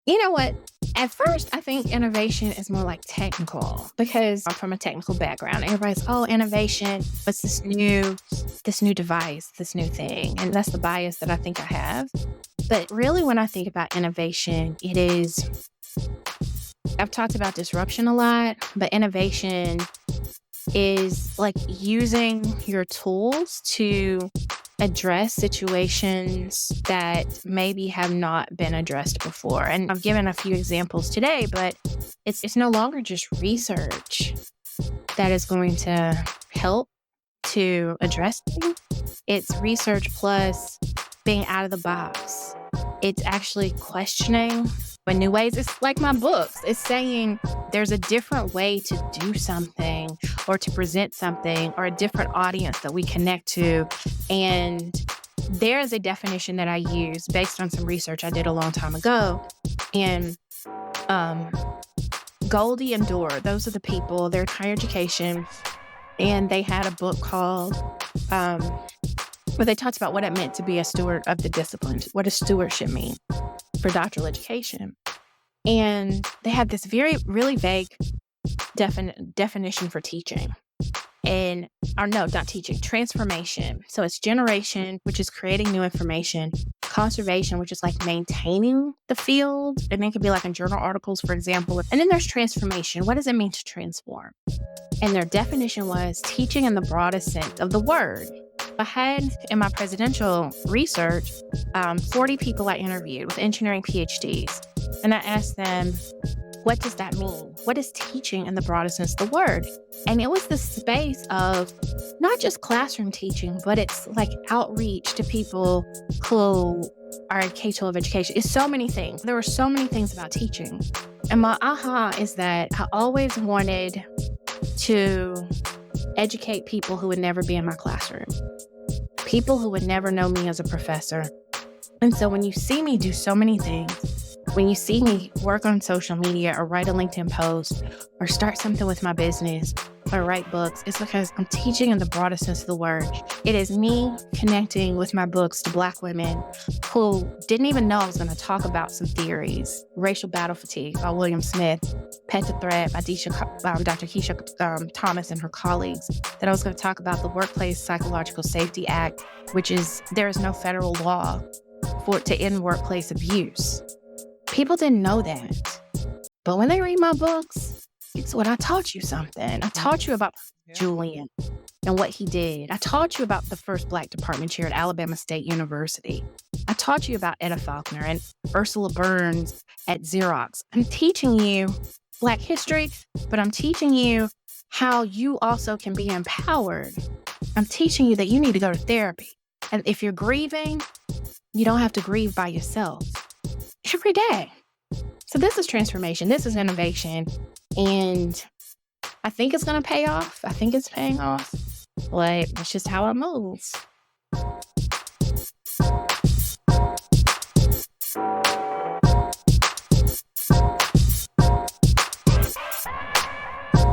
You know what? At first, I think innovation is more like technical because I'm from a technical background. Everybody's, oh, innovation, what's this new device, this new thing? And that's the bias that I think I have. But really, when I think about innovation, I've talked about disruption a lot, but innovation is like using your tools to address situations that maybe have not been addressed before. And I've given a few examples today, but it's no longer just research that is going to help to address things. It's research plus being out of the box. It's actually questioning in new ways. It's like my books. It's saying there's a different way to do something or to present something or a different audience that we connect to. And there is a definition that I use based on some research I did a long time ago. And Goldie and Dorr, those are the people, they're in higher education. And they had a book called, where they talked about what it meant to be a steward of the disciplines. What does stewardship mean for doctoral education? And they had this really vague definition for teaching. Or no, not teaching, transformation. So it's generation, which is creating new information, conservation, which is like maintaining the field. And it could be like in journal articles, for example. And then there's transformation. What does it mean to transform? And their definition was teaching in the broadest sense of the word. I had in my presidential research 40 people I interviewed with engineering PhDs. And I asked them, what does that mean? What is teaching in the broadest sense of the word? And it was the space of not just classroom teaching, but it's like outreach to people who are in K-12 education. It's so many things. There were so many things about teaching. And my aha is that I always wanted to educate people who would never be in my classroom, people who would never know me as a professor. And so when you see me do so many things, when you see me work on social media or write a LinkedIn post or start something with my business or write books, it's because I'm teaching in the broadest sense of the word. It is me connecting with my books to Black women who didn't even know I was going to talk about some theories. Racial Battle Fatigue by William Smith, Pet the Threat by Dr. Keisha Thomas and her colleagues, that I was going to talk about the Workplace Psychological Safety Act, which is there is no federal law to end workplace abuse. People didn't know that. But when they read my books, it's what I taught you something. I taught you about Julian and what he did. I taught you about the first Black department chair at Alabama State University. I taught you about Etta Faulkner and Ursula Burns at Xerox. I'm teaching you Black history, but I'm teaching you how you also can be empowered. I'm teaching you that you need to go to therapy. And if you're grieving, you don't have to grieve by yourself. Every day. So this is transformation. This is innovation. And I think it's going to pay off. I think it's paying off. But it's just how I move.